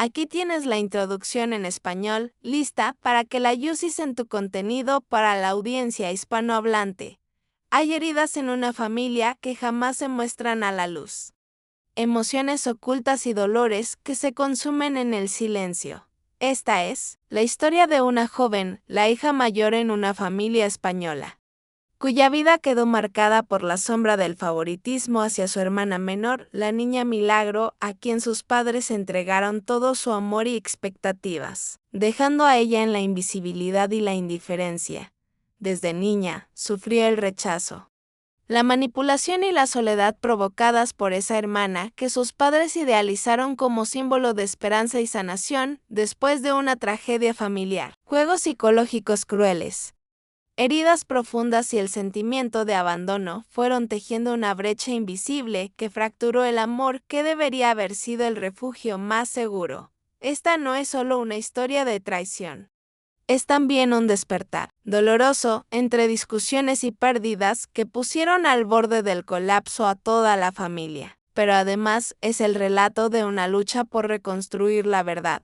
Aquí tienes la introducción en español, lista para que la uses en tu contenido para la audiencia hispanohablante. Hay heridas en una familia que jamás se muestran a la luz. Emociones ocultas y dolores que se consumen en el silencio. Esta es la historia de una joven, la hija mayor en una familia española, cuya vida quedó marcada por la sombra del favoritismo hacia su hermana menor, la niña Milagro, a quien sus padres entregaron todo su amor y expectativas, dejando a ella en la invisibilidad y la indiferencia. Desde niña, sufrió el rechazo, la manipulación y la soledad provocadas por esa hermana que sus padres idealizaron como símbolo de esperanza y sanación después de una tragedia familiar. Juegos psicológicos crueles. Heridas profundas y el sentimiento de abandono fueron tejiendo una brecha invisible que fracturó el amor que debería haber sido el refugio más seguro. Esta no es solo una historia de traición. Es también un despertar, doloroso, entre discusiones y pérdidas que pusieron al borde del colapso a toda la familia. Pero además es el relato de una lucha por reconstruir la verdad,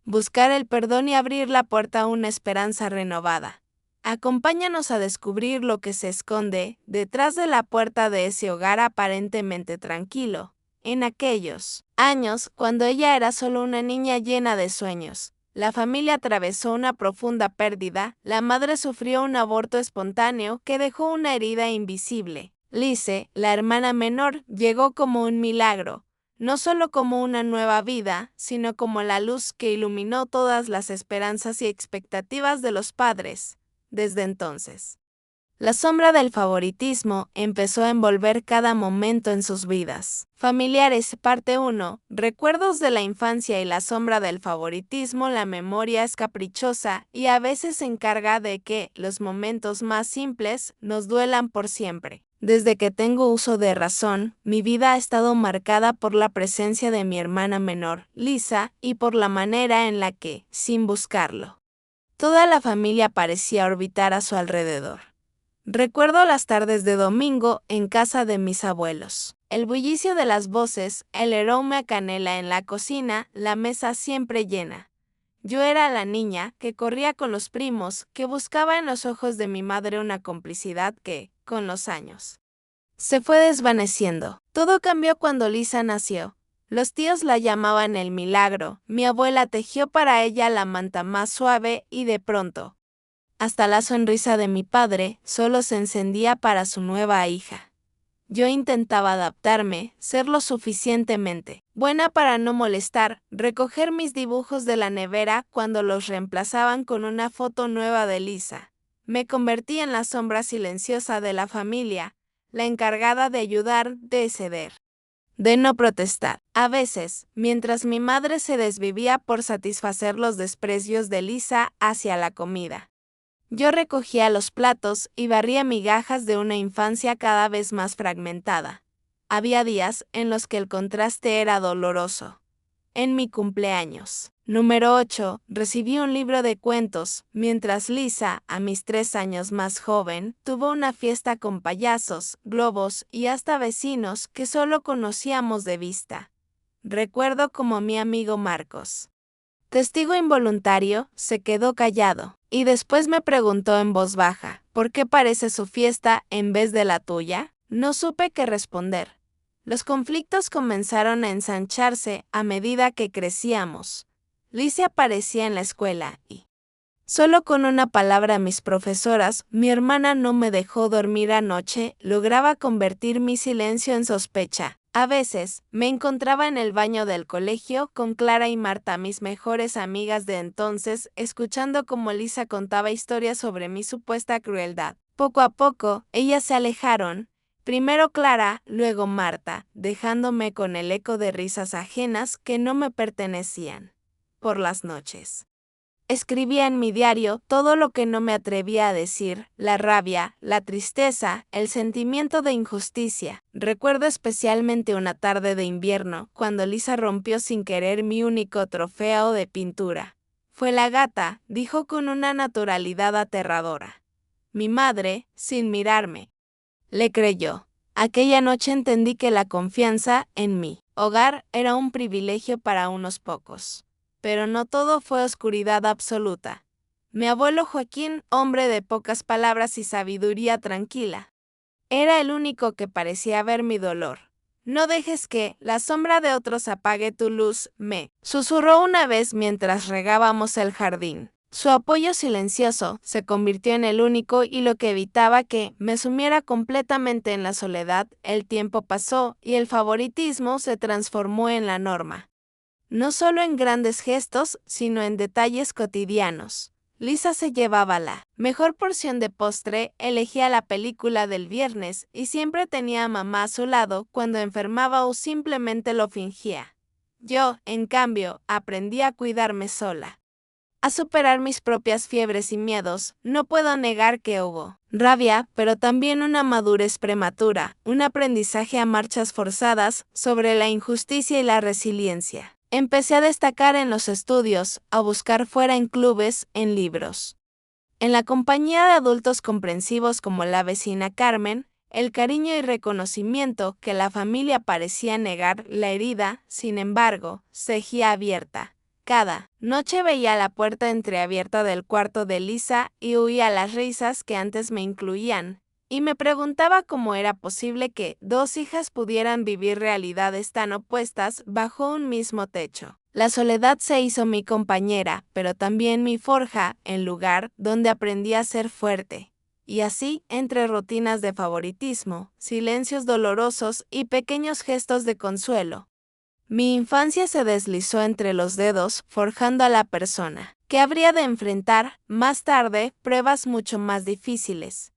buscar el perdón y abrir la puerta a una esperanza renovada. Acompáñanos a descubrir lo que se esconde detrás de la puerta de ese hogar aparentemente tranquilo, en aquellos años cuando ella era solo una niña llena de sueños. La familia atravesó una profunda pérdida, la madre sufrió un aborto espontáneo que dejó una herida invisible. Lise, la hermana menor, llegó como un milagro, no solo como una nueva vida, sino como la luz que iluminó todas las esperanzas y expectativas de los padres. Desde entonces, la sombra del favoritismo empezó a envolver cada momento en sus vidas. Familiares, parte 1. Recuerdos de la infancia y la sombra del favoritismo. La memoria es caprichosa y a veces se encarga de que los momentos más simples nos duelan por siempre. Desde que tengo uso de razón, mi vida ha estado marcada por la presencia de mi hermana menor, Lisa, y por la manera en la que, sin buscarlo, toda la familia parecía orbitar a su alrededor. Recuerdo las tardes de domingo en casa de mis abuelos. El bullicio de las voces, el aroma a canela en la cocina, la mesa siempre llena. Yo era la niña que corría con los primos, que buscaba en los ojos de mi madre una complicidad que, con los años, se fue desvaneciendo. Todo cambió cuando Lisa nació. Los tíos la llamaban el milagro. Mi abuela tejió para ella la manta más suave y de pronto, hasta la sonrisa de mi padre solo se encendía para su nueva hija. Yo intentaba adaptarme, ser lo suficientemente buena para no molestar, recoger mis dibujos de la nevera cuando los reemplazaban con una foto nueva de Lisa. Me convertí en la sombra silenciosa de la familia, la encargada de ayudar, de ceder, de no protestar. A veces, mientras mi madre se desvivía por satisfacer los desprecios de Lisa hacia la comida, yo recogía los platos y barría migajas de una infancia cada vez más fragmentada. Había días en los que el contraste era doloroso. En mi cumpleaños, número 8, recibí un libro de cuentos, mientras Lisa, a mis 3 años más joven, tuvo una fiesta con payasos, globos y hasta vecinos que solo conocíamos de vista. Recuerdo como mi amigo Marcos, testigo involuntario, se quedó callado, y después me preguntó en voz baja, ¿por qué parece su fiesta en vez de la tuya? No supe qué responder. Los conflictos comenzaron a ensancharse a medida que crecíamos. Lizzie aparecía en la escuela y, solo con una palabra a mis profesoras, mi hermana no me dejó dormir anoche, lograba convertir mi silencio en sospecha. A veces, me encontraba en el baño del colegio con Clara y Marta, mis mejores amigas de entonces, escuchando cómo Lisa contaba historias sobre mi supuesta crueldad. Poco a poco, ellas se alejaron. Primero Clara, luego Marta, dejándome con el eco de risas ajenas que no me pertenecían. Por las noches, escribía en mi diario todo lo que no me atrevía a decir, la rabia, la tristeza, el sentimiento de injusticia. Recuerdo especialmente una tarde de invierno, cuando Lisa rompió sin querer mi único trofeo de pintura. Fue la gata, dijo con una naturalidad aterradora. Mi madre, sin mirarme, le creyó. Aquella noche entendí que la confianza en mi hogar era un privilegio para unos pocos. pero no todo fue oscuridad absoluta. Mi abuelo Joaquín, hombre de pocas palabras y sabiduría tranquila, era el único que parecía ver mi dolor. No dejes que la sombra de otros apague tu luz, me susurró una vez mientras regábamos el jardín. Su apoyo silencioso se convirtió en el único y lo que evitaba que me sumiera completamente en la soledad. El tiempo pasó y el favoritismo se transformó en la norma. No solo en grandes gestos, sino en detalles cotidianos. Lisa se llevaba la mejor porción de postre, elegía la película del viernes y siempre tenía a mamá a su lado cuando enfermaba o simplemente lo fingía. Yo, en cambio, aprendí a cuidarme sola, a superar mis propias fiebres y miedos. No puedo negar que hubo rabia, pero también una madurez prematura, un aprendizaje a marchas forzadas sobre la injusticia y la resiliencia. Empecé a destacar en los estudios, a buscar fuera en clubes, en libros. En la compañía de adultos comprensivos como la vecina Carmen, el cariño y reconocimiento que la familia parecía negar, la herida, sin embargo, seguía abierta. Cada noche veía la puerta entreabierta del cuarto de Lisa y oía las risas que antes me incluían, y me preguntaba cómo era posible que dos hijas pudieran vivir realidades tan opuestas bajo un mismo techo. La soledad se hizo mi compañera, pero también mi forja, el lugar donde aprendí a ser fuerte. Y así, entre rutinas de favoritismo, silencios dolorosos y pequeños gestos de consuelo, mi infancia se deslizó entre los dedos, forjando a la persona que habría de enfrentar, más tarde, pruebas mucho más difíciles.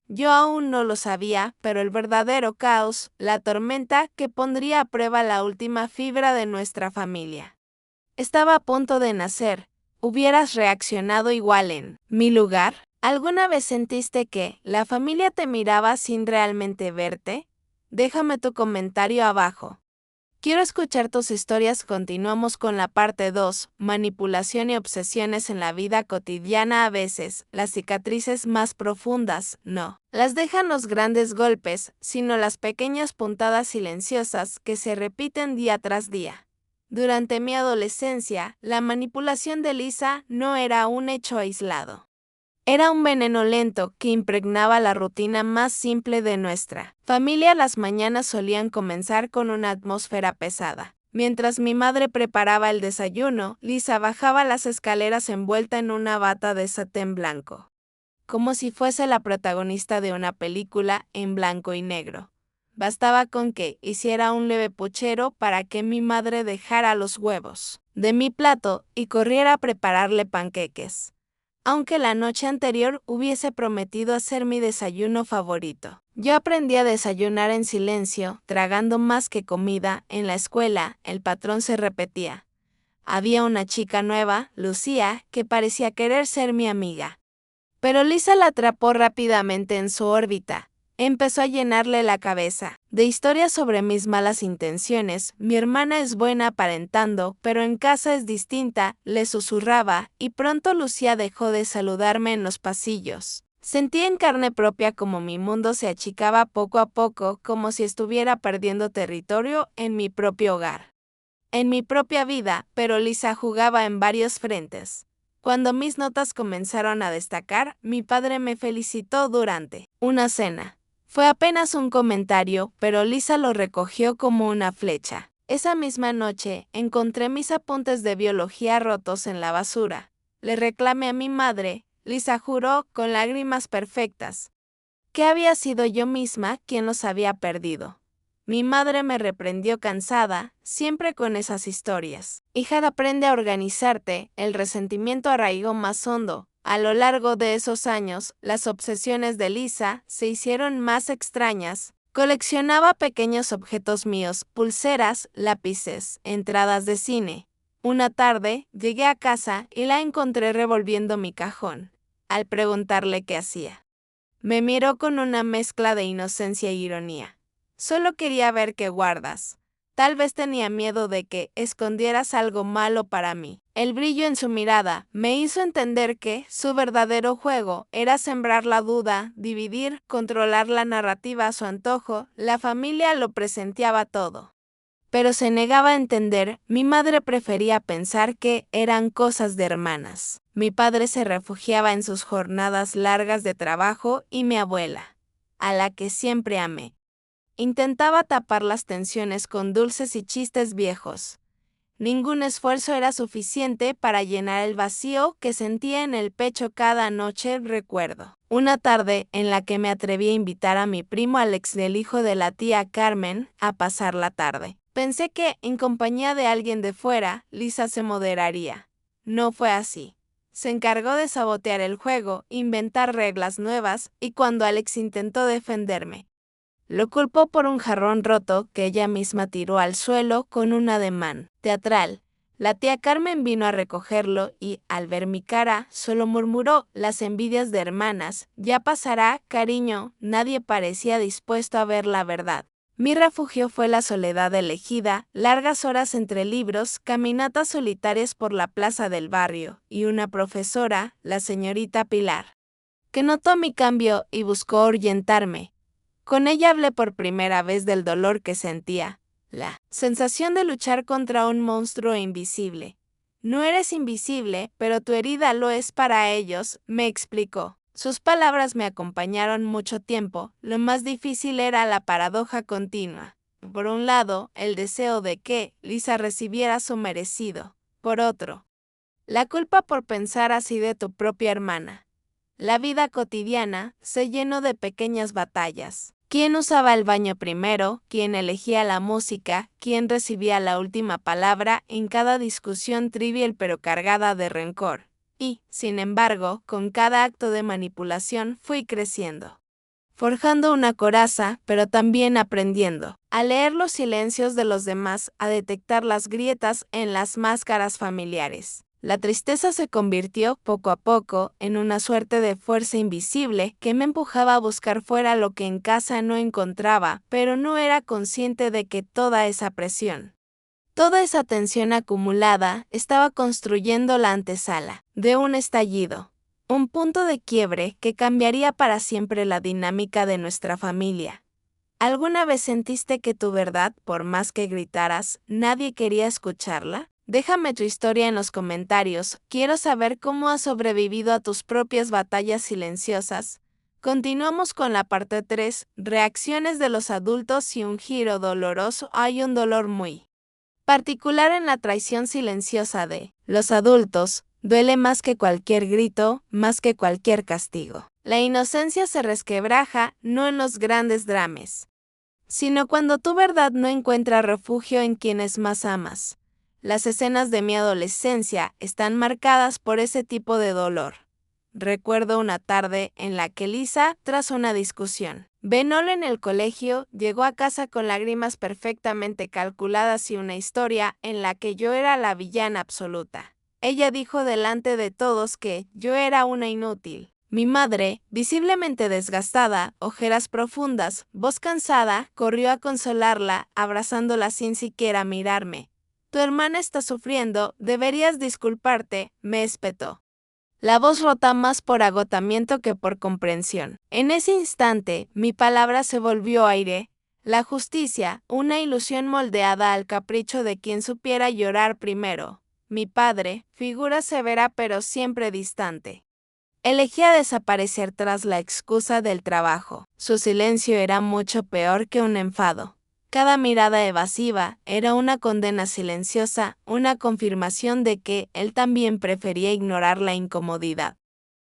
Yo aún no lo sabía, pero el verdadero caos, la tormenta que pondría a prueba la última fibra de nuestra familia, estaba a punto de nacer. ¿Hubieras reaccionado igual en mi lugar? ¿Alguna vez sentiste que la familia te miraba sin realmente verte? Déjame tu comentario abajo. Quiero escuchar tus historias. Continuamos con la parte 2, manipulación y obsesiones en la vida cotidiana. A veces, las cicatrices más profundas no las dejan los grandes golpes, sino las pequeñas puntadas silenciosas que se repiten día tras día. Durante mi adolescencia, la manipulación de Lisa no era un hecho aislado. Era un veneno lento que impregnaba la rutina más simple de nuestra familia. Las mañanas solían comenzar con una atmósfera pesada. Mientras mi madre preparaba el desayuno, Lisa bajaba las escaleras envuelta en una bata de satén blanco, como si fuese la protagonista de una película en blanco y negro. Bastaba con que hiciera un leve puchero para que mi madre dejara los huevos de mi plato y corriera a prepararle panqueques, aunque la noche anterior hubiese prometido hacer mi desayuno favorito. Yo aprendí a desayunar en silencio, tragando más que comida. En la escuela, el patrón se repetía. Había una chica nueva, Lucía, que parecía querer ser mi amiga. Pero Lisa la atrapó rápidamente en su órbita. Empezó a llenarle la cabeza de historias sobre mis malas intenciones. Mi hermana es buena aparentando, pero en casa es distinta, le susurraba, y pronto Lucía dejó de saludarme en los pasillos. Sentí en carne propia como mi mundo se achicaba poco a poco, como si estuviera perdiendo territorio en mi propio hogar, en mi propia vida. Pero Lisa jugaba en varios frentes. Cuando mis notas comenzaron a destacar, mi padre me felicitó durante una cena. Fue apenas un comentario, pero Lisa lo recogió como una flecha. Esa misma noche, encontré mis apuntes de biología rotos en la basura. Le reclamé a mi madre. Lisa juró, con lágrimas perfectas, que había sido yo misma quien los había perdido. Mi madre me reprendió cansada, siempre con esas historias. Hija, aprende a organizarte. El resentimiento arraigó más hondo. A lo largo de esos años, las obsesiones de Lisa se hicieron más extrañas. Coleccionaba pequeños objetos míos, pulseras, lápices, entradas de cine. Una tarde, llegué a casa y la encontré revolviendo mi cajón. Al preguntarle qué hacía, me miró con una mezcla de inocencia e ironía. Solo quería ver qué guardas. Tal vez tenía miedo de que escondieras algo malo para mí. El brillo en su mirada me hizo entender que su verdadero juego era sembrar la duda, dividir, controlar la narrativa a su antojo. La familia lo presenciaba todo, pero se negaba a entender. Mi madre prefería pensar que eran cosas de hermanas. Mi padre se refugiaba en sus jornadas largas de trabajo y mi abuela, a la que siempre amé, intentaba tapar las tensiones con dulces y chistes viejos. Ningún esfuerzo era suficiente para llenar el vacío que sentía en el pecho cada noche. Recuerdo una tarde en la que me atreví a invitar a mi primo Alex, del hijo de la tía Carmen, a pasar la tarde. Pensé que, en compañía de alguien de fuera, Lisa se moderaría. No fue así. Se encargó de sabotear el juego, inventar reglas nuevas, y cuando Alex intentó defenderme, lo culpó por un jarrón roto que ella misma tiró al suelo con un ademán teatral. La tía Carmen vino a recogerlo y, al ver mi cara, solo murmuró: las envidias de hermanas, ya pasará, cariño. Nadie parecía dispuesto a ver la verdad. Mi refugio fue la soledad elegida, largas horas entre libros, caminatas solitarias por la plaza del barrio, y una profesora, la señorita Pilar, que notó mi cambio y buscó ahuyentarme. Con ella hablé por primera vez del dolor que sentía, la sensación de luchar contra un monstruo invisible. No eres invisible, pero tu herida lo es para ellos, me explicó. Sus palabras me acompañaron mucho tiempo. Lo más difícil era la paradoja continua. Por un lado, el deseo de que Lisa recibiera su merecido. Por otro, la culpa por pensar así de tu propia hermana. La vida cotidiana se llenó de pequeñas batallas. ¿Quién usaba el baño primero? ¿Quién elegía la música? ¿Quién recibía la última palabra en cada discusión trivial pero cargada de rencor? Y, sin embargo, con cada acto de manipulación fui creciendo, forjando una coraza, pero también aprendiendo a leer los silencios de los demás, a detectar las grietas en las máscaras familiares. La tristeza se convirtió, poco a poco, en una suerte de fuerza invisible que me empujaba a buscar fuera lo que en casa no encontraba, pero no era consciente de que toda esa presión, toda esa tensión acumulada, estaba construyendo la antesala de un estallido, un punto de quiebre que cambiaría para siempre la dinámica de nuestra familia. ¿Alguna vez sentiste que tu verdad, por más que gritaras, nadie quería escucharla? Déjame tu historia en los comentarios. Quiero saber cómo has sobrevivido a tus propias batallas silenciosas. Continuamos con la parte 3, reacciones de los adultos y un giro doloroso. Hay un dolor muy particular en la traición silenciosa de los adultos. Duele más que cualquier grito, más que cualquier castigo. La inocencia se resquebraja no en los grandes dramas, sino cuando tu verdad no encuentra refugio en quienes más amas. Las escenas de mi adolescencia están marcadas por ese tipo de dolor. Recuerdo una tarde en la que Lisa, tras una discusión banal en el colegio, llegó a casa con lágrimas perfectamente calculadas y una historia en la que yo era la villana absoluta. Ella dijo delante de todos que yo era una inútil. Mi madre, visiblemente desgastada, ojeras profundas, voz cansada, corrió a consolarla, abrazándola sin siquiera mirarme. Tu hermana está sufriendo, deberías disculparte, me espetó. La voz rota más por agotamiento que por comprensión. En ese instante, mi palabra se volvió aire. La justicia, una ilusión moldeada al capricho de quien supiera llorar primero. Mi padre, figura severa pero siempre distante, elegía desaparecer tras la excusa del trabajo. Su silencio era mucho peor que un enfado. Cada mirada evasiva era una condena silenciosa, una confirmación de que él también prefería ignorar la incomodidad,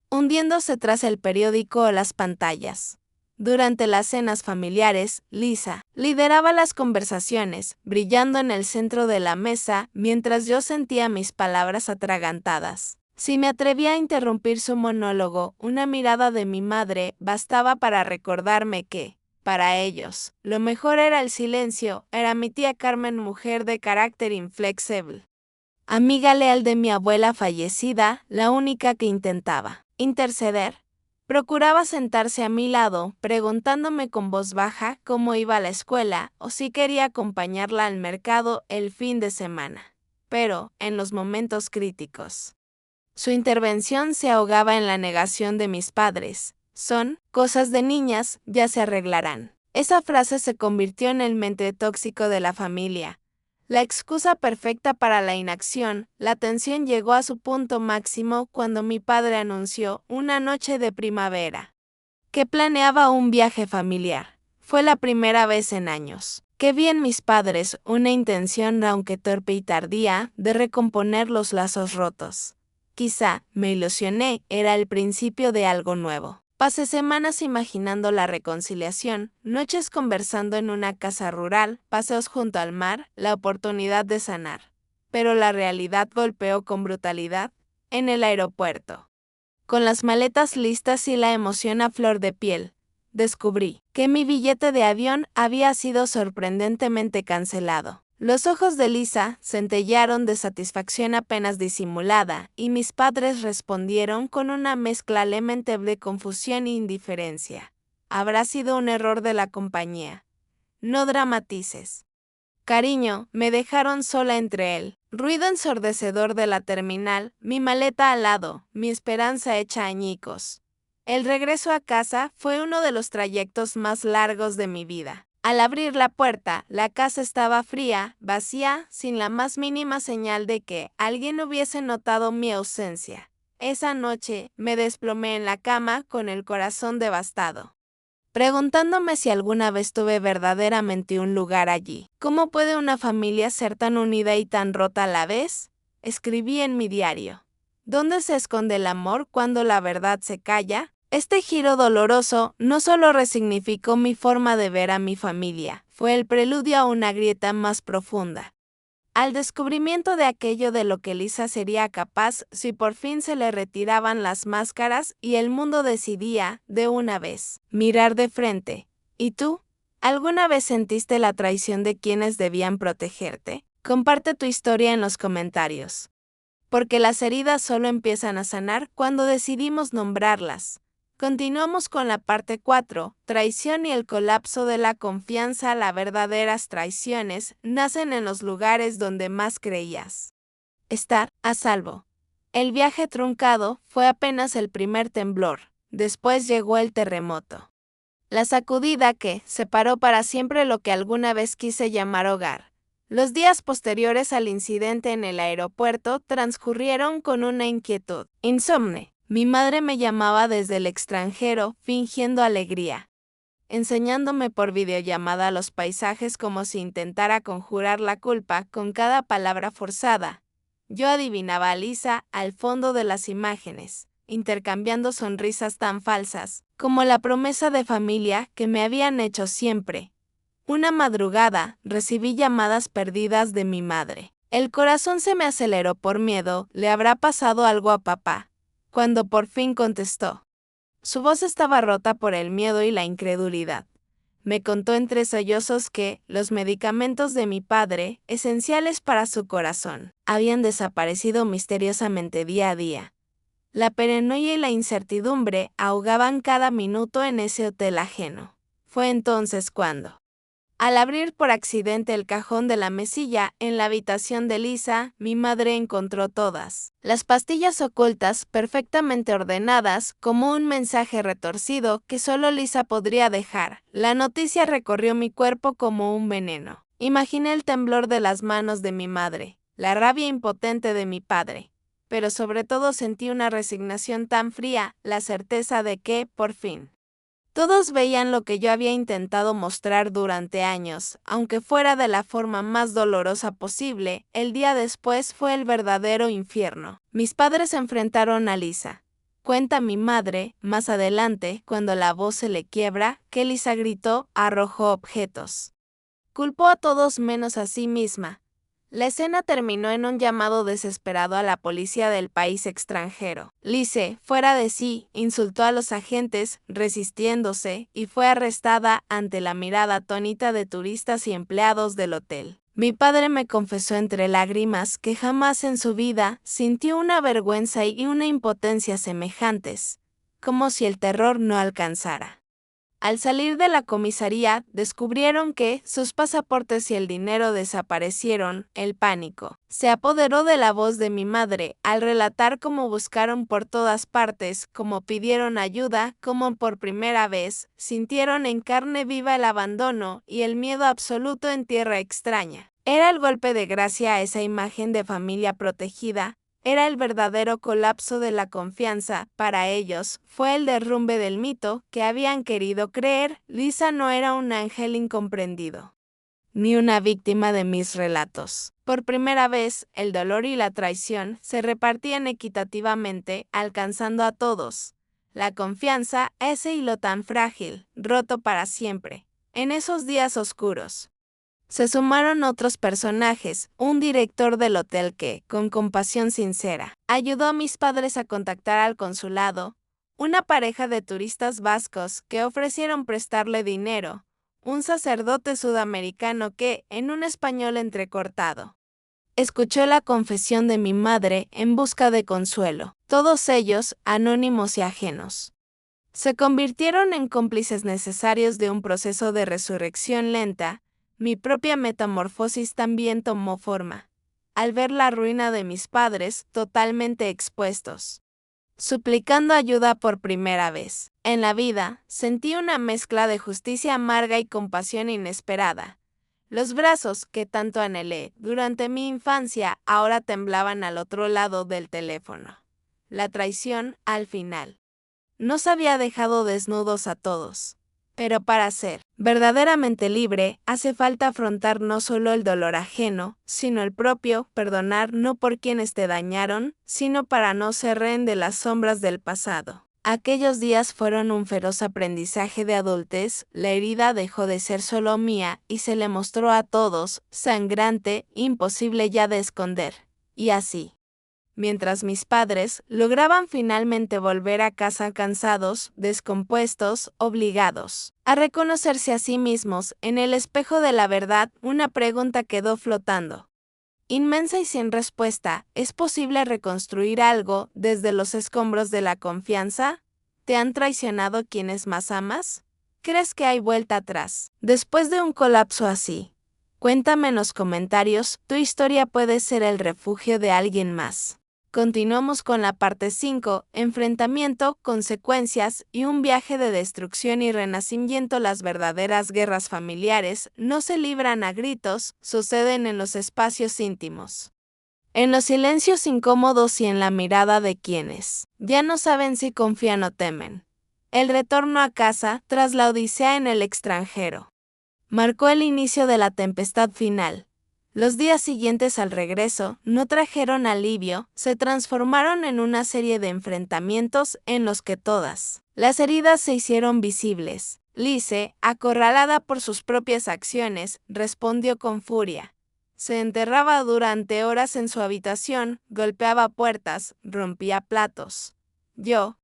hundiéndose tras el periódico o las pantallas. Durante las cenas familiares, Lisa lideraba las conversaciones, brillando en el centro de la mesa mientras yo sentía mis palabras atragantadas. Si me atrevía a interrumpir su monólogo, una mirada de mi madre bastaba para recordarme que, para ellos, lo mejor era el silencio. Era mi tía Carmen, mujer de carácter inflexible, amiga leal de mi abuela fallecida, la única que intentaba interceder. Procuraba sentarse a mi lado, preguntándome con voz baja cómo iba a la escuela o si quería acompañarla al mercado el fin de semana. Pero, en los momentos críticos, su intervención se ahogaba en la negación de mis padres. Son cosas de niñas, ya se arreglarán. Esa frase se convirtió en el mente tóxico de la familia. La excusa perfecta para la inacción, la tensión llegó a su punto máximo cuando mi padre anunció, una noche de primavera, que planeaba un viaje familiar. Fue la primera vez en años que vi en mis padres una intención, aunque torpe y tardía, de recomponer los lazos rotos. Quizá, me ilusioné, era el principio de algo nuevo. Pasé semanas imaginando la reconciliación, noches conversando en una casa rural, paseos junto al mar, la oportunidad de sanar. Pero la realidad golpeó con brutalidad en el aeropuerto. Con las maletas listas y la emoción a flor de piel, descubrí que mi billete de avión había sido sorprendentemente cancelado. Los ojos de Lisa centellearon de satisfacción apenas disimulada, y mis padres respondieron con una mezcla lamentable de confusión e indiferencia. Habrá sido un error de la compañía. No dramatices. Cariño, me dejaron sola entre el ruido ensordecedor de la terminal, mi maleta al lado, mi esperanza hecha añicos. El regreso a casa fue uno de los trayectos más largos de mi vida. Al abrir la puerta, la casa estaba fría, vacía, sin la más mínima señal de que alguien hubiese notado mi ausencia. Esa noche me desplomé en la cama con el corazón devastado, preguntándome si alguna vez tuve verdaderamente un lugar allí. ¿Cómo puede una familia ser tan unida y tan rota a la vez? Escribí en mi diario. ¿Dónde se esconde el amor cuando la verdad se calla? Este giro doloroso no solo resignificó mi forma de ver a mi familia, fue el preludio a una grieta más profunda. Al descubrimiento de aquello de lo que Lisa sería capaz si por fin se le retiraban las máscaras y el mundo decidía, de una vez, mirar de frente. ¿Y tú? ¿Alguna vez sentiste la traición de quienes debían protegerte? Comparte tu historia en los comentarios. Porque las heridas solo empiezan a sanar cuando decidimos nombrarlas. Continuamos con la parte 4, traición y el colapso de la confianza. Las verdaderas traiciones nacen en los lugares donde más creías estar a salvo. El viaje truncado fue apenas el primer temblor, después llegó el terremoto. La sacudida que separó para siempre lo que alguna vez quise llamar hogar. Los días posteriores al incidente en el aeropuerto transcurrieron con una inquietud insomne. Mi madre me llamaba desde el extranjero, fingiendo alegría, enseñándome por videollamada los paisajes como si intentara conjurar la culpa con cada palabra forzada. Yo adivinaba a Lisa al fondo de las imágenes, intercambiando sonrisas tan falsas como la promesa de familia que me habían hecho siempre. Una madrugada, recibí llamadas perdidas de mi madre. El corazón se me aceleró por miedo, ¿le habrá pasado algo a papá? Cuando por fin contestó. Su voz estaba rota por el miedo y la incredulidad. Me contó entre sollozos que los medicamentos de mi padre, esenciales para su corazón, habían desaparecido misteriosamente día a día. La paranoia y la incertidumbre ahogaban cada minuto en ese hotel ajeno. Fue entonces cuando, al abrir por accidente el cajón de la mesilla en la habitación de Lisa, mi madre encontró todas las pastillas ocultas perfectamente ordenadas como un mensaje retorcido que solo Lisa podría dejar. La noticia recorrió mi cuerpo como un veneno. Imaginé el temblor de las manos de mi madre, la rabia impotente de mi padre, pero sobre todo sentí una resignación tan fría, la certeza de que, por fin, todos veían lo que yo había intentado mostrar durante años, aunque fuera de la forma más dolorosa posible. El día después fue el verdadero infierno. Mis padres se enfrentaron a Lisa. Cuenta mi madre, más adelante, cuando la voz se le quiebra, que Lisa gritó, arrojó objetos. Culpó a todos menos a sí misma. La escena terminó en un llamado desesperado a la policía del país extranjero. Lise, fuera de sí, insultó a los agentes, resistiéndose, y fue arrestada ante la mirada atónita de turistas y empleados del hotel. Mi padre me confesó entre lágrimas que jamás en su vida sintió una vergüenza y una impotencia semejantes, como si el terror no alcanzara. Al salir de la comisaría, descubrieron que sus pasaportes y el dinero desaparecieron. El pánico se apoderó de la voz de mi madre al relatar cómo buscaron por todas partes, cómo pidieron ayuda, cómo por primera vez sintieron en carne viva el abandono y el miedo absoluto en tierra extraña. Era el golpe de gracia a esa imagen de familia protegida, era el verdadero colapso de la confianza. Para ellos, fue el derrumbe del mito que habían querido creer. Lisa no era un ángel incomprendido, ni una víctima de mis relatos. Por primera vez, el dolor y la traición se repartían equitativamente, alcanzando a todos. La confianza, ese hilo tan frágil, roto para siempre. En esos días oscuros, se sumaron otros personajes, un director del hotel que, con compasión sincera, ayudó a mis padres a contactar al consulado, una pareja de turistas vascos que ofrecieron prestarle dinero, un sacerdote sudamericano que, en un español entrecortado, escuchó la confesión de mi madre en busca de consuelo. Todos ellos, anónimos y ajenos, se convirtieron en cómplices necesarios de un proceso de resurrección lenta. Mi propia metamorfosis también tomó forma, al ver la ruina de mis padres totalmente expuestos. Suplicando ayuda por primera vez en la vida, sentí una mezcla de justicia amarga y compasión inesperada. Los brazos que tanto anhelé durante mi infancia ahora temblaban al otro lado del teléfono. La traición, al final, nos había dejado desnudos a todos. Pero para ser verdaderamente libre, hace falta afrontar no solo el dolor ajeno, sino el propio, perdonar no por quienes te dañaron, sino para no ser rehén de las sombras del pasado. Aquellos días fueron un feroz aprendizaje de adultez. La herida dejó de ser solo mía y se le mostró a todos, sangrante, imposible ya de esconder. Y así, mientras mis padres lograban finalmente volver a casa cansados, descompuestos, obligados a reconocerse a sí mismos en el espejo de la verdad, una pregunta quedó flotando, inmensa y sin respuesta: ¿es posible reconstruir algo desde los escombros de la confianza? ¿Te han traicionado quienes más amas? ¿Crees que hay vuelta atrás después de un colapso así? Cuéntame en los comentarios, tu historia puede ser el refugio de alguien más. Continuamos con la parte 5, enfrentamiento, consecuencias y un viaje de destrucción y renacimiento. Las verdaderas guerras familiares no se libran a gritos, suceden en los espacios íntimos, en los silencios incómodos y en la mirada de quienes ya no saben si confían o temen. El retorno a casa, tras la odisea en el extranjero, marcó el inicio de la tempestad final. Los días siguientes al regreso no trajeron alivio, se transformaron en una serie de enfrentamientos en los que todas las heridas se hicieron visibles. Lise, acorralada por sus propias acciones, respondió con furia. Se enterraba durante horas en su habitación, golpeaba puertas, rompía platos. Yo,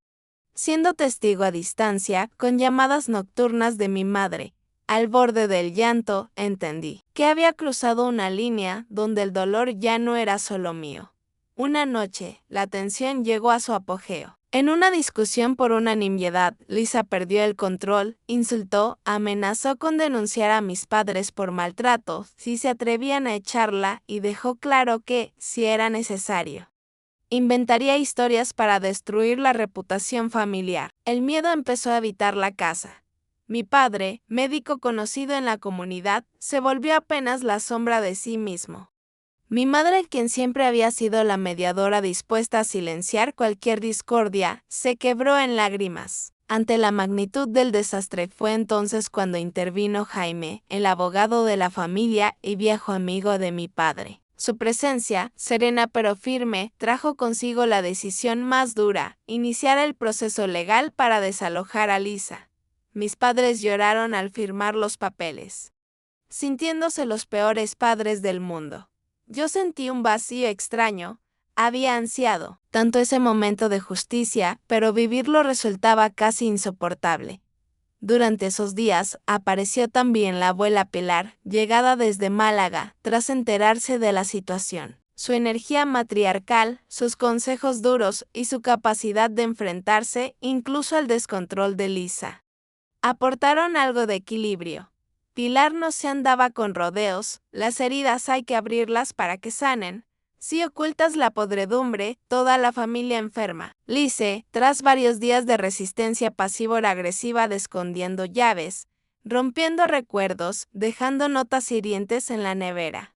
siendo testigo a distancia, con llamadas nocturnas de mi madre, al borde del llanto, entendí que había cruzado una línea donde el dolor ya no era solo mío. Una noche, la tensión llegó a su apogeo. En una discusión por una nimiedad, Lisa perdió el control, insultó, amenazó con denunciar a mis padres por maltrato si se atrevían a echarla y dejó claro que, si era necesario, inventaría historias para destruir la reputación familiar. El miedo empezó a habitar la casa. Mi padre, médico conocido en la comunidad, se volvió apenas la sombra de sí mismo. Mi madre, quien siempre había sido la mediadora dispuesta a silenciar cualquier discordia, se quebró en lágrimas. Ante la magnitud del desastre fue entonces cuando intervino Jaime, el abogado de la familia y viejo amigo de mi padre. Su presencia, serena pero firme, trajo consigo la decisión más dura: iniciar el proceso legal para desalojar a Lisa. Mis padres lloraron al firmar los papeles, sintiéndose los peores padres del mundo. Yo sentí un vacío extraño. Había ansiado tanto ese momento de justicia, pero vivirlo resultaba casi insoportable. Durante esos días apareció también la abuela Pilar, llegada desde Málaga, tras enterarse de la situación. Su energía matriarcal, sus consejos duros y su capacidad de enfrentarse incluso al descontrol de Lisa aportaron algo de equilibrio. Pilar no se andaba con rodeos, las heridas hay que abrirlas para que sanen. Si ocultas la podredumbre, toda la familia enferma. Lise, tras varios días de resistencia pasivo-agresiva, escondiendo llaves, rompiendo recuerdos, dejando notas hirientes en la nevera,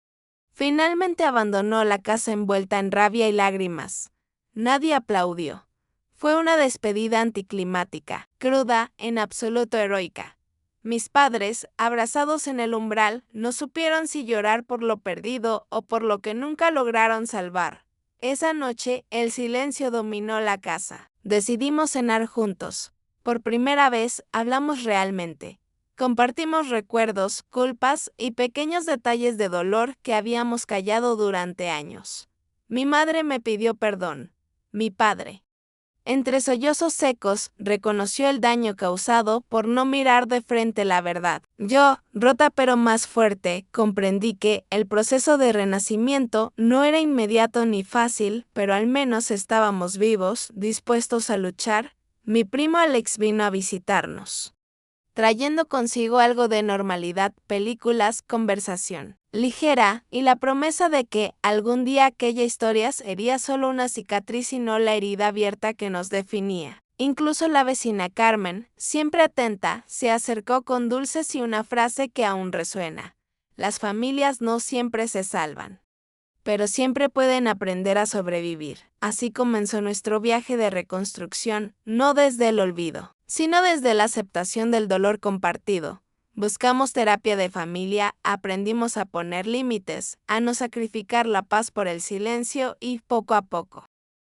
Finalmente abandonó la casa envuelta en rabia y lágrimas. Nadie aplaudió. Fue una despedida anticlimática, cruda, en absoluto heroica. Mis padres, abrazados en el umbral, no supieron si llorar por lo perdido o por lo que nunca lograron salvar. Esa noche, el silencio dominó la casa. Decidimos cenar juntos. Por primera vez, hablamos realmente. Compartimos recuerdos, culpas y pequeños detalles de dolor que habíamos callado durante años. Mi madre me pidió perdón. Mi padre, entre sollozos secos, reconoció el daño causado por no mirar de frente la verdad. Yo, rota pero más fuerte, comprendí que el proceso de renacimiento no era inmediato ni fácil, pero al menos estábamos vivos, dispuestos a luchar. Mi primo Alex vino a visitarnos, trayendo consigo algo de normalidad, películas, conversación ligera, y la promesa de que algún día aquella historia sería solo una cicatriz y no la herida abierta que nos definía. Incluso la vecina Carmen, siempre atenta, se acercó con dulces y una frase que aún resuena: las familias no siempre se salvan, pero siempre pueden aprender a sobrevivir. Así comenzó nuestro viaje de reconstrucción, no desde el olvido, sino desde la aceptación del dolor compartido. Buscamos terapia de familia, aprendimos a poner límites, a no sacrificar la paz por el silencio y, poco a poco,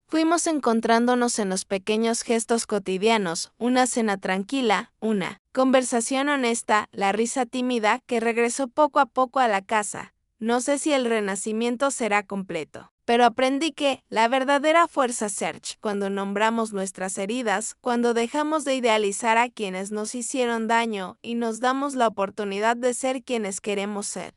fuimos encontrándonos en los pequeños gestos cotidianos, una cena tranquila, una conversación honesta, la risa tímida que regresó poco a poco a la casa. No sé si el renacimiento será completo, pero aprendí que la verdadera fuerza surge cuando nombramos nuestras heridas, cuando dejamos de idealizar a quienes nos hicieron daño y nos damos la oportunidad de ser quienes queremos ser,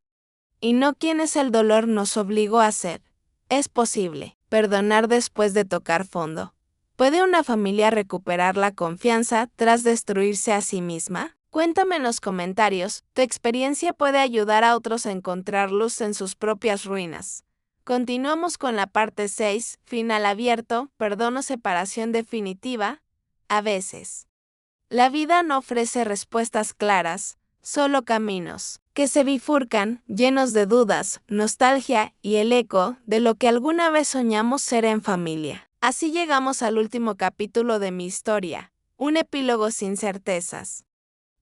y no quienes el dolor nos obligó a ser. Es posible perdonar después de tocar fondo. ¿Puede una familia recuperar la confianza tras destruirse a sí misma? Cuéntame en los comentarios, tu experiencia puede ayudar a otros a encontrar luz en sus propias ruinas. Continuamos con la parte 6, final abierto, perdón o separación definitiva. A veces, la vida no ofrece respuestas claras, solo caminos, que se bifurcan, llenos de dudas, nostalgia y el eco de lo que alguna vez soñamos ser en familia. Así llegamos al último capítulo de mi historia, un epílogo sin certezas,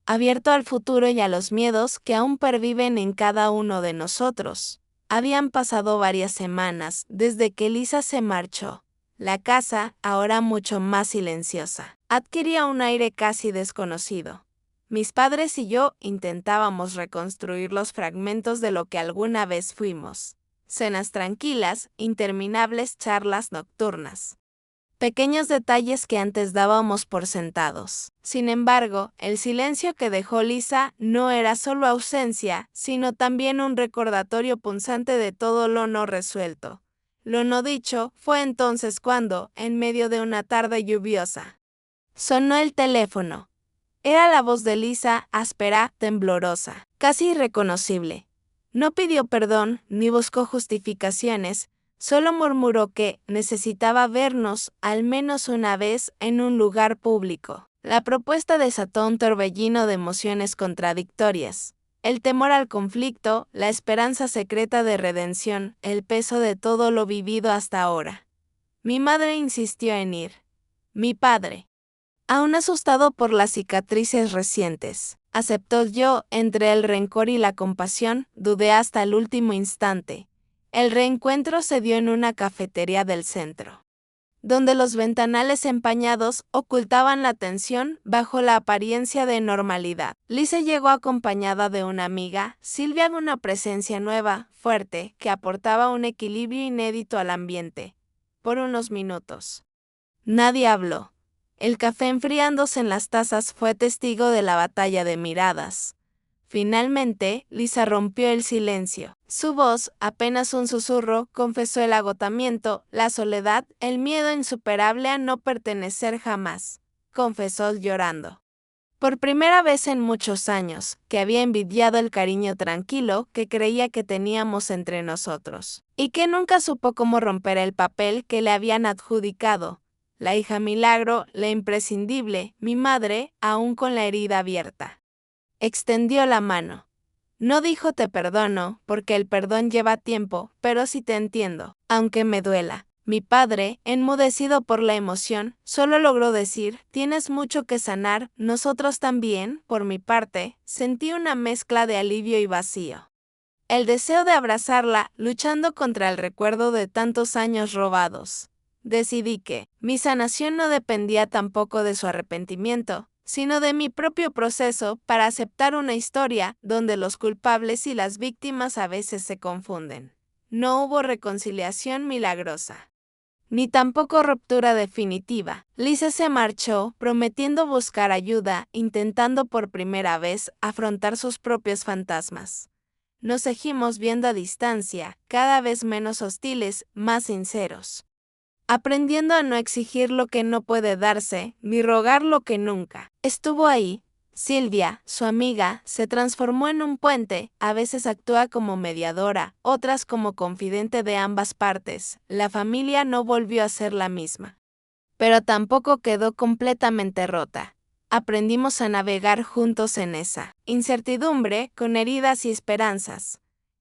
abierto al futuro y a los miedos que aún perviven en cada uno de nosotros. Habían pasado varias semanas desde que Lisa se marchó. La casa, ahora mucho más silenciosa, adquiría un aire casi desconocido. Mis padres y yo intentábamos reconstruir los fragmentos de lo que alguna vez fuimos. Cenas tranquilas, interminables charlas nocturnas. Pequeños detalles que antes dábamos por sentados. Sin embargo, el silencio que dejó Lisa no era solo ausencia, sino también un recordatorio punzante de todo lo no resuelto. Lo no dicho fue entonces cuando, en medio de una tarde lluviosa, sonó el teléfono. Era la voz de Lisa, áspera, temblorosa, casi irreconocible. No pidió perdón ni buscó justificaciones. Solo murmuró que necesitaba vernos al menos una vez en un lugar público. La propuesta desató un torbellino de emociones contradictorias. El temor al conflicto, la esperanza secreta de redención, el peso de todo lo vivido hasta ahora. Mi madre insistió en ir. Mi padre, aún asustado por las cicatrices recientes, aceptó. Yo, entre el rencor y la compasión, dudé hasta el último instante. El reencuentro se dio en una cafetería del centro, donde los ventanales empañados ocultaban la tensión bajo la apariencia de normalidad. Lisa llegó acompañada de una amiga, Silvia, una presencia nueva, fuerte, que aportaba un equilibrio inédito al ambiente. Por unos minutos, nadie habló. El café enfriándose en las tazas fue testigo de la batalla de miradas. Finalmente, Lisa rompió el silencio. Su voz, apenas un susurro, confesó el agotamiento, la soledad, el miedo insuperable a no pertenecer jamás. Confesó llorando, por primera vez en muchos años, que había envidiado el cariño tranquilo que creía que teníamos entre nosotros, y que nunca supo cómo romper el papel que le habían adjudicado. La hija milagro, la imprescindible, mi madre, aún con la herida abierta, extendió la mano. No dijo te perdono, porque el perdón lleva tiempo, pero sí te entiendo, aunque me duela. Mi padre, enmudecido por la emoción, solo logró decir, tienes mucho que sanar. Nosotros también, por mi parte, sentí una mezcla de alivio y vacío. El deseo de abrazarla, luchando contra el recuerdo de tantos años robados. Decidí que mi sanación no dependía tampoco de su arrepentimiento, sino de mi propio proceso para aceptar una historia donde los culpables y las víctimas a veces se confunden. No hubo reconciliación milagrosa, ni tampoco ruptura definitiva. Lisa se marchó, prometiendo buscar ayuda, intentando por primera vez afrontar sus propios fantasmas. Nos seguimos viendo a distancia, cada vez menos hostiles, más sinceros. Aprendiendo a no exigir lo que no puede darse, ni rogar lo que nunca estuvo ahí. Silvia, su amiga, se transformó en un puente, a veces actúa como mediadora, otras como confidente de ambas partes. La familia no volvió a ser la misma, pero tampoco quedó completamente rota. Aprendimos a navegar juntos en esa incertidumbre, con heridas y esperanzas.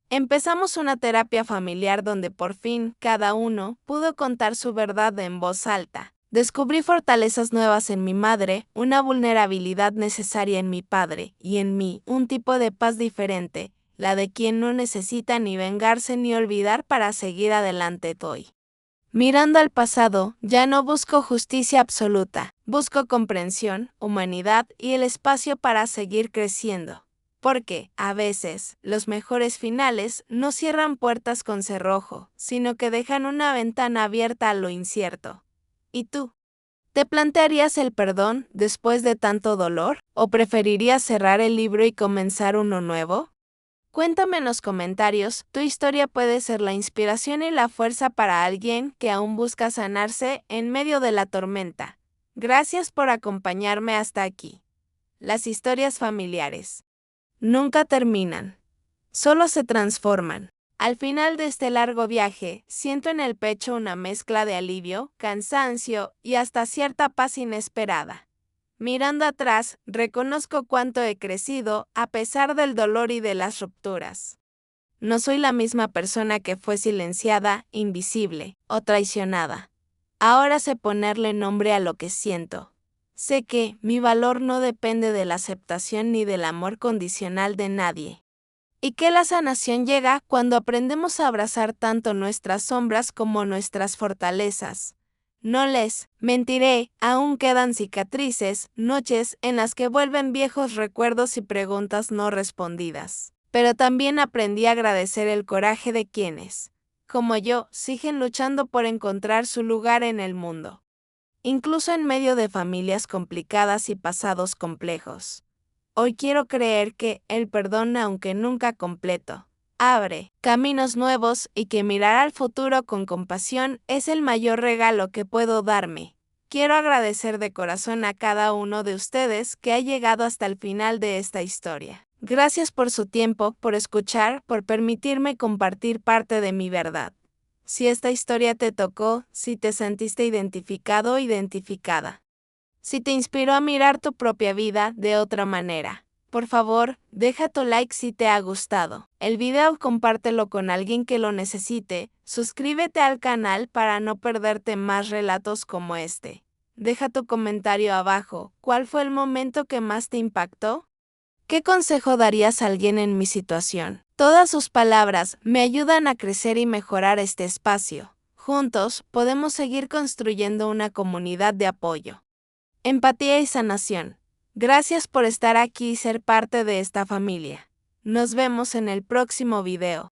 Empezamos una terapia familiar donde por fin cada uno pudo contar su verdad en voz alta. Descubrí fortalezas nuevas en mi madre, una vulnerabilidad necesaria en mi padre, y en mí un tipo de paz diferente, la de quien no necesita ni vengarse ni olvidar para seguir adelante hoy. Mirando al pasado, ya no busco justicia absoluta, busco comprensión, humanidad y el espacio para seguir creciendo. Porque, a veces, los mejores finales no cierran puertas con cerrojo, sino que dejan una ventana abierta a lo incierto. ¿Y tú? ¿Te plantearías el perdón después de tanto dolor? ¿O preferirías cerrar el libro y comenzar uno nuevo? Cuéntame en los comentarios, tu historia puede ser la inspiración y la fuerza para alguien que aún busca sanarse en medio de la tormenta. Gracias por acompañarme hasta aquí. Las historias familiares nunca terminan, solo se transforman. Al final de este largo viaje, siento en el pecho una mezcla de alivio, cansancio y hasta cierta paz inesperada. Mirando atrás, reconozco cuánto he crecido a pesar del dolor y de las rupturas. No soy la misma persona que fue silenciada, invisible o traicionada. Ahora sé ponerle nombre a lo que siento. Sé que mi valor no depende de la aceptación ni del amor condicional de nadie. Y que la sanación llega cuando aprendemos a abrazar tanto nuestras sombras como nuestras fortalezas. No les mentiré, aún quedan cicatrices, noches en las que vuelven viejos recuerdos y preguntas no respondidas. Pero también aprendí a agradecer el coraje de quienes, como yo, siguen luchando por encontrar su lugar en el mundo. Incluso en medio de familias complicadas y pasados complejos. Hoy quiero creer que el perdón, aunque nunca completo, abre caminos nuevos y que mirar al futuro con compasión es el mayor regalo que puedo darme. Quiero agradecer de corazón a cada uno de ustedes que ha llegado hasta el final de esta historia. Gracias por su tiempo, por escuchar, por permitirme compartir parte de mi verdad. Si esta historia te tocó, si te sentiste identificado o identificada. Si te inspiró a mirar tu propia vida de otra manera, por favor, deja tu like si te ha gustado. El video compártelo con alguien que lo necesite, suscríbete al canal para no perderte más relatos como este. Deja tu comentario abajo, ¿cuál fue el momento que más te impactó? ¿Qué consejo darías a alguien en mi situación? Todas sus palabras me ayudan a crecer y mejorar este espacio. Juntos, podemos seguir construyendo una comunidad de apoyo. Empatía y sanación. Gracias por estar aquí y ser parte de esta familia. Nos vemos en el próximo video.